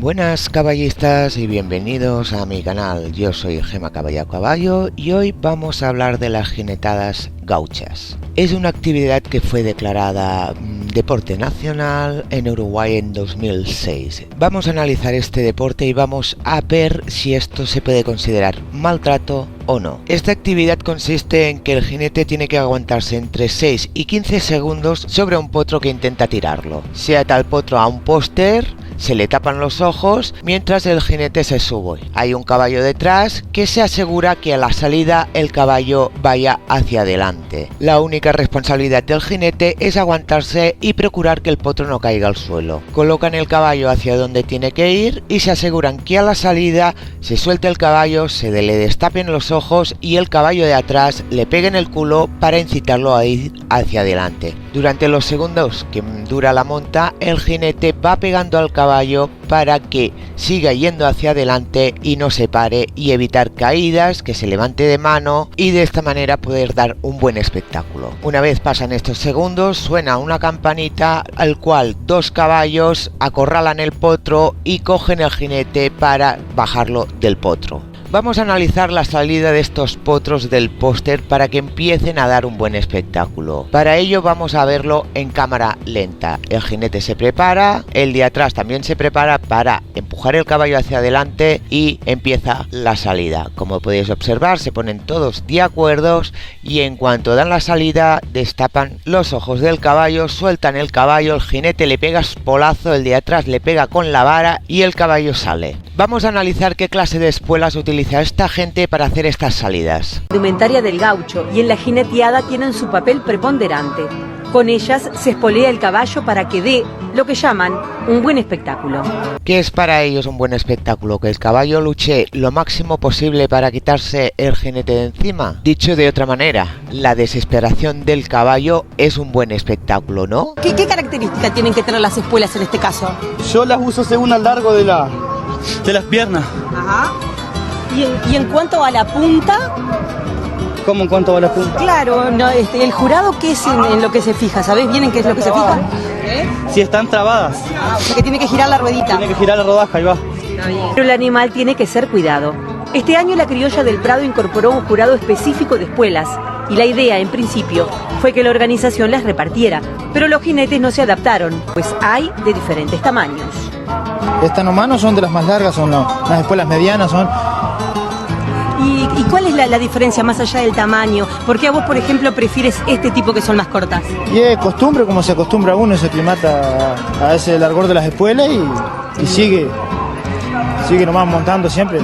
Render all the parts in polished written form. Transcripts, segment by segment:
Buenas caballistas y bienvenidos a mi canal. Yo soy Gema Caballero Caballo y hoy vamos a hablar de las jinetadas gauchas. Es una actividad que fue declarada deporte nacional en Uruguay en 2006. Vamos a analizar este deporte y vamos a ver si esto se puede considerar maltrato o no. Esta actividad consiste en que el jinete tiene que aguantarse entre 6 y 15 segundos sobre un potro que intenta tirarlo. Se ata el potro a un póster, se le tapan los ojos mientras el jinete se sube. Hay un caballo detrás que se asegura que a la salida el caballo vaya hacia adelante. La única responsabilidad del jinete es aguantarse y procurar que el potro no caiga al suelo. Colocan el caballo hacia donde tiene que ir y se aseguran que a la salida se suelte el caballo, se le destapen los ojos y el caballo de atrás le pegue en el culo para incitarlo a ir hacia adelante. Durante los segundos que dura la monta, el jinete va pegando al caballo para que siga yendo hacia adelante y no se pare, y evitar caídas, que se levante de mano y de esta manera poder dar un buen espectáculo. Una vez pasan estos segundos, suena una campanita al cual dos caballos acorralan el potro y cogen el jinete para bajarlo del potro. Vamos a analizar la salida de estos potros del póster para que empiecen a dar un buen espectáculo. Para ello vamos a verlo en cámara lenta. El jinete se prepara, el de atrás también se prepara para empujar el caballo hacia adelante y empieza la salida. Como podéis observar, se ponen todos de acuerdo y en cuanto dan la salida destapan los ojos del caballo, sueltan el caballo, el jinete le pega espolazo, el de atrás le pega con la vara y el caballo sale. Vamos a analizar qué clase de espuelas utiliza esta gente para hacer estas salidas. La indumentaria del gaucho y en la jineteada tienen su papel preponderante. Con ellas se espolea el caballo para que dé lo que llaman un buen espectáculo. ¿Qué es para ellos un buen espectáculo? Que el caballo luche lo máximo posible para quitarse el jinete de encima. Dicho de otra manera, la desesperación del caballo es un buen espectáculo, ¿no? ¿Qué características tienen que tener las espuelas en este caso? Yo las uso según el largo de las piernas. Ajá. ¿Y en cuanto a la punta? ¿Cómo en cuanto a la punta? Claro, no, el jurado, ¿qué es en lo que se fija? ¿Sabés bien en qué es lo que se fija? Si están trabadas. O sea que tiene que girar la ruedita. Tiene que girar la rodaja, ahí va. Pero el animal tiene que ser cuidado. Este año la criolla del Prado incorporó un jurado específico de espuelas y la idea, en principio, fue que la organización las repartiera, pero los jinetes no se adaptaron, pues hay de diferentes tamaños. Estas nomás no son de las más largas, son las espuelas medianas, son... ¿Y cuál es la diferencia más allá del tamaño? ¿Por qué a vos, por ejemplo, prefieres este tipo que son más cortas? Y es costumbre, como se acostumbra uno, se aclimata a ese largor de las espuelas y sigue nomás montando siempre.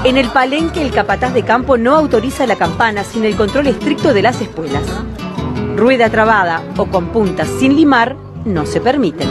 En el palenque, el capataz de campo no autoriza la campana sin el control estricto de las espuelas. Rueda trabada o con puntas sin limar no se permiten.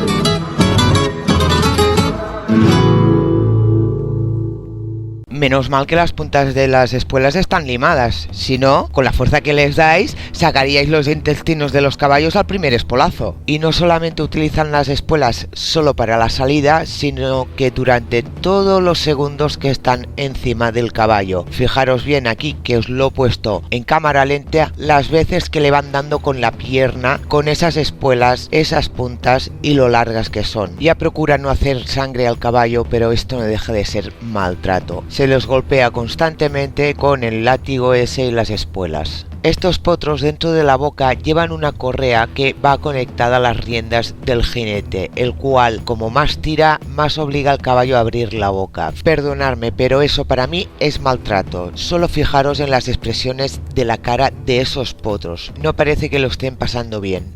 Menos mal que las puntas de las espuelas están limadas, si no, con la fuerza que les dais, sacaríais los intestinos de los caballos al primer espolazo. Y no solamente utilizan las espuelas solo para la salida, sino que durante todos los segundos que están encima del caballo. Fijaros bien aquí que os lo he puesto en cámara lenta, las veces que le van dando con la pierna, con esas espuelas, esas puntas y lo largas que son. Ya procura no hacer sangre al caballo, pero esto no deja de ser maltrato. Se los golpea constantemente con el látigo ese y las espuelas. Estos potros dentro de la boca llevan una correa que va conectada a las riendas del jinete, el cual, como más tira, más obliga al caballo a abrir la boca. Perdonadme, pero eso para mí es maltrato. Solo fijaros en las expresiones de la cara de esos potros. No parece que lo estén pasando bien.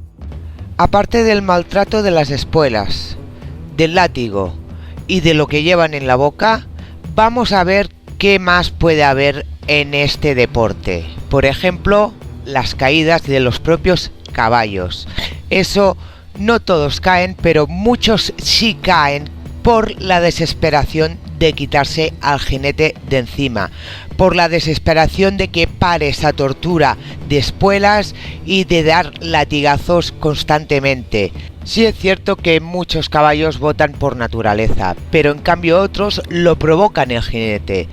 Aparte del maltrato de las espuelas, del látigo y de lo que llevan en la boca, vamos a ver qué más puede haber en este deporte. Por ejemplo, las caídas de los propios caballos. Eso no todos caen, pero muchos sí caen por la desesperación de quitarse al jinete de encima, por la desesperación de que pare esa tortura de espuelas y de dar latigazos constantemente. Sí es cierto que muchos caballos botan por naturaleza, pero en cambio otros lo provocan el jinete.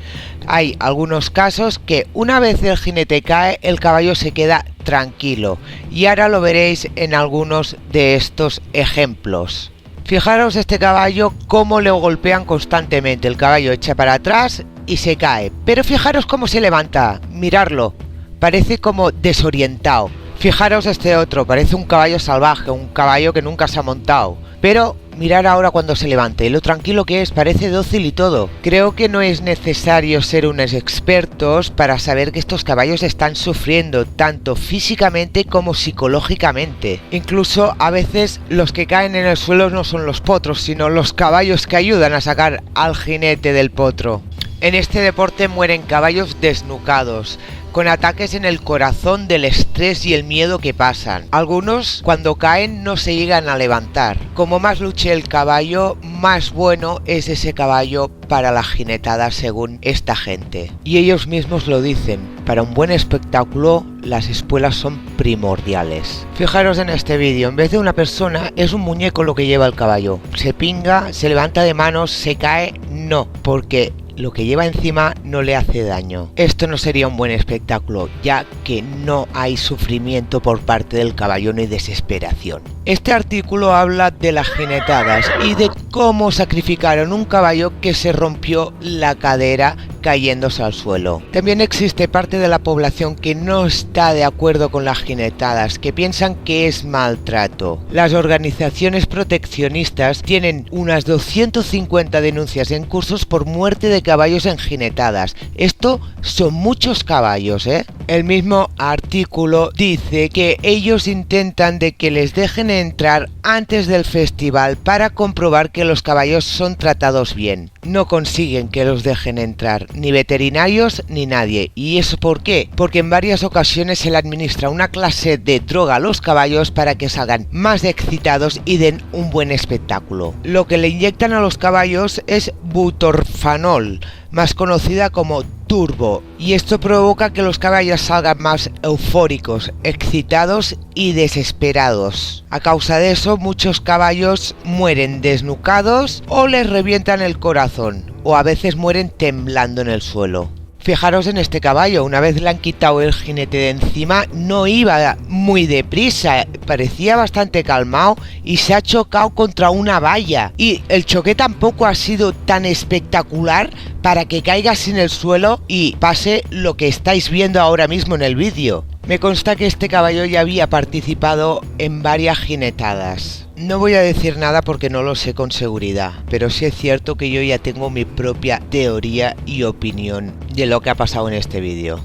Hay algunos casos que una vez el jinete cae, el caballo se queda tranquilo, y ahora lo veréis en algunos de estos ejemplos. Fijaros este caballo cómo le golpean constantemente. El caballo echa para atrás y se cae. Pero fijaros cómo se levanta. Mirarlo. Parece como desorientado. Fijaros este otro. Parece un caballo salvaje. Un caballo que nunca se ha montado. Pero mirar ahora cuando se levante. Lo tranquilo que es. Parece dócil y todo. Creo que no es necesario ser unos expertos para saber que estos caballos están sufriendo. Tanto físicamente como psicológicamente. Incluso a veces los que caen en el suelo no son los potros. Sino los caballos que ayudan a sacar al jinete del potro. En este deporte mueren caballos desnucados, con ataques en el corazón del estrés y el miedo que pasan. Algunos, cuando caen, no se llegan a levantar. Como más luche el caballo, más bueno es ese caballo para la jinetada, según esta gente. Y ellos mismos lo dicen, para un buen espectáculo, las espuelas son primordiales. Fijaros en este vídeo, en vez de una persona, es un muñeco lo que lleva el caballo. Se pinga, se levanta de manos, se cae, no, porque lo que lleva encima no le hace daño. Esto no sería un buen espectáculo, ya que no hay sufrimiento por parte del caballo ni desesperación. Este artículo habla de las jinetadas y de cómo sacrificaron un caballo que se rompió la cadera cayéndose al suelo. También existe parte de la población que no está de acuerdo con las jinetadas, que piensan que es maltrato. Las organizaciones proteccionistas tienen unas 250 denuncias en cursos por muerte de caballos en jinetadas. Esto son muchos caballos, ¿eh? El mismo artículo dice que ellos intentan de que les dejen entrar antes del festival para comprobar que los caballos son tratados bien. No consiguen que los dejen entrar, ni veterinarios ni nadie. ¿Y eso por qué? Porque en varias ocasiones se le administra una clase de droga a los caballos para que salgan más excitados y den un buen espectáculo. Lo que le inyectan a los caballos es butorfanol, más conocida como turbo, y esto provoca que los caballos salgan más eufóricos, excitados y desesperados. A causa de eso, muchos caballos mueren desnucados o les revientan el corazón, o a veces mueren temblando en el suelo. Fijaros en este caballo, una vez le han quitado el jinete de encima, no iba muy deprisa, parecía bastante calmado y se ha chocado contra una valla. Y el choque tampoco ha sido tan espectacular para que caigas en el suelo y pase lo que estáis viendo ahora mismo en el vídeo. Me consta que este caballo ya había participado en varias jinetadas. No voy a decir nada porque no lo sé con seguridad, pero sí es cierto que yo ya tengo mi propia teoría y opinión de lo que ha pasado en este vídeo.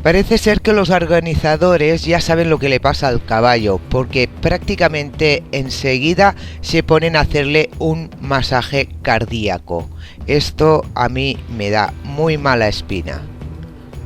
Parece ser que los organizadores ya saben lo que le pasa al caballo, porque prácticamente enseguida se ponen a hacerle un masaje cardíaco. Esto a mí me da muy mala espina.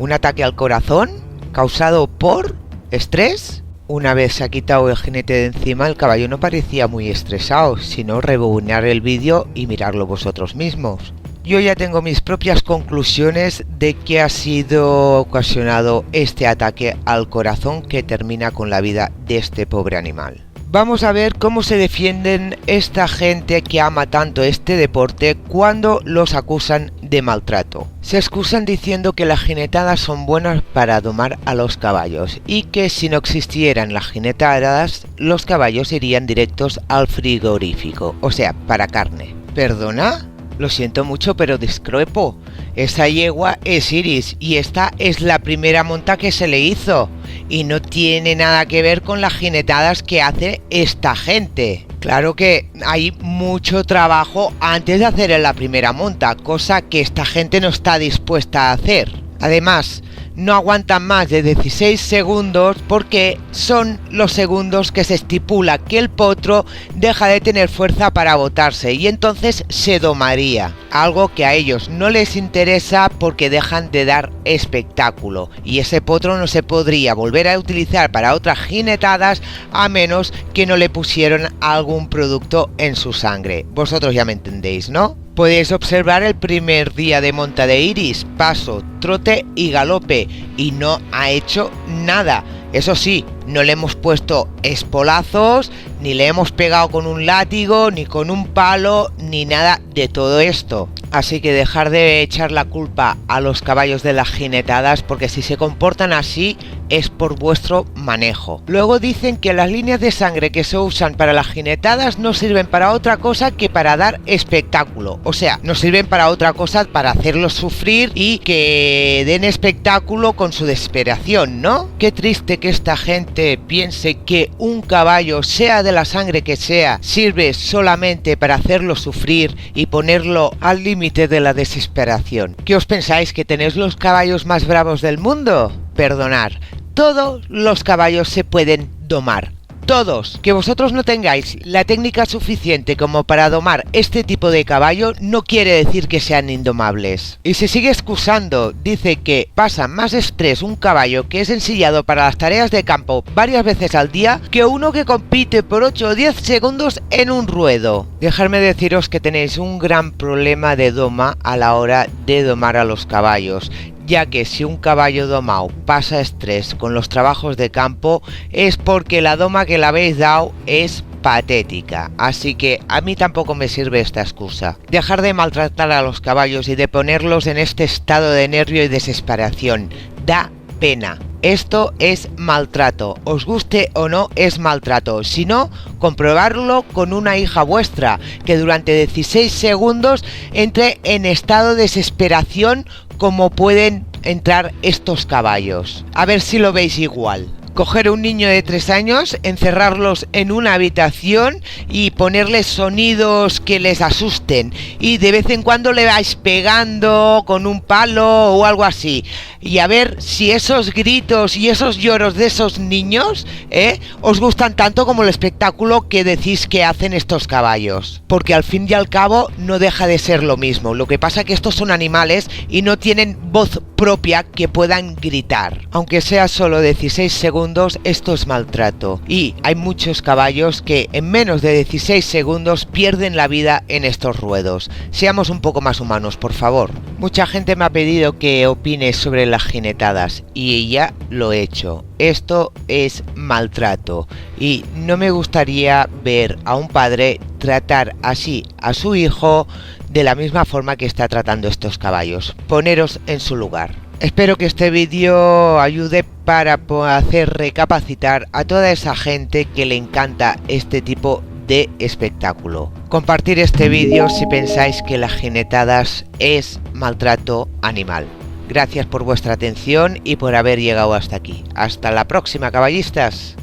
¿Un ataque al corazón causado por estrés? Una vez se ha quitado el jinete de encima, el caballo no parecía muy estresado, sino rebobinar el vídeo y mirarlo vosotros mismos. Yo ya tengo mis propias conclusiones de que ha sido ocasionado este ataque al corazón que termina con la vida de este pobre animal. Vamos a ver cómo se defienden esta gente que ama tanto este deporte cuando los acusan de maltrato. Se excusan diciendo que las jinetadas son buenas para domar a los caballos y que si no existieran las jinetadas, los caballos irían directos al frigorífico, o sea, para carne. ¿Perdona? Lo siento mucho, pero discrepo. Esa yegua es Iris y esta es la primera monta que se le hizo. Y no tiene nada que ver con las jinetadas que hace esta gente. Claro que hay mucho trabajo antes de hacer la primera monta, cosa que esta gente no está dispuesta a hacer. Además, no aguantan más de 16 segundos porque son los segundos que se estipula que el potro deja de tener fuerza para botarse y entonces se domaría. Algo que a ellos no les interesa porque dejan de dar espectáculo y ese potro no se podría volver a utilizar para otras jinetadas a menos que no le pusieran algún producto en su sangre. Vosotros ya me entendéis, ¿no? Podéis observar el primer día de monta de Iris, paso, trote y galope, y no ha hecho nada. Eso sí, No le hemos puesto espolazos, ni le hemos pegado con un látigo, ni con un palo, ni nada de todo esto. Así que dejar de echar la culpa a los caballos de las jinetadas, porque si se comportan así es por vuestro manejo. Luego dicen que las líneas de sangre que se usan para las jinetadas no sirven para otra cosa que para dar espectáculo. O sea, no sirven para otra cosa para hacerlos sufrir y que den espectáculo con su desesperación, ¿no? Qué triste que esta gente piense que un caballo, sea de la sangre que sea, sirve solamente para hacerlo sufrir y ponerlo al límite de la desesperación. ¿Qué os pensáis, que tenéis los caballos más bravos del mundo? Perdonad, todos los caballos se pueden domar. Todos. Que vosotros no tengáis la técnica suficiente como para domar este tipo de caballo no quiere decir que sean indomables. Y se sigue excusando, dice que pasa más estrés un caballo que es ensillado para las tareas de campo varias veces al día que uno que compite por 8 o 10 segundos en un ruedo. Dejadme deciros que tenéis un gran problema de doma a la hora de domar a los caballos, ya que si un caballo domado pasa estrés con los trabajos de campo es porque la doma que le habéis dado es patética. Así que a mí tampoco me sirve esta excusa. Dejar de maltratar a los caballos y de ponerlos en este estado de nervio y desesperación. Da pena. Esto es maltrato, os guste o no, es maltrato. Si no, comprobarlo con una hija vuestra, que durante 16 segundos entre en estado de desesperación como pueden entrar estos caballos. A ver si lo veis igual. Coger a un niño de 3 años, encerrarlos en una habitación y ponerles sonidos que les asusten, y de vez en cuando le vais pegando con un palo o algo así, y a ver si esos gritos y esos lloros de esos niños os gustan tanto como el espectáculo que decís que hacen estos caballos, porque al fin y al cabo no deja de ser lo mismo. Lo que pasa es que estos son animales y no tienen voz propia que puedan gritar. Aunque sea solo 16 segundos, esto es maltrato, y hay muchos caballos que en menos de 16 segundos pierden la vida en estos ruedos. Seamos un poco más humanos, por favor. Mucha gente me ha pedido que opine sobre las jinetadas y ya lo he hecho. Esto es maltrato y no me gustaría ver a un padre tratar así a su hijo de la misma forma que está tratando estos caballos. Poneros en su lugar. Espero que este vídeo ayude para hacer recapacitar a toda esa gente que le encanta este tipo de espectáculo. Compartir este vídeo si pensáis que las jinetadas es maltrato animal. Gracias por vuestra atención y por haber llegado hasta aquí. Hasta la próxima, caballistas.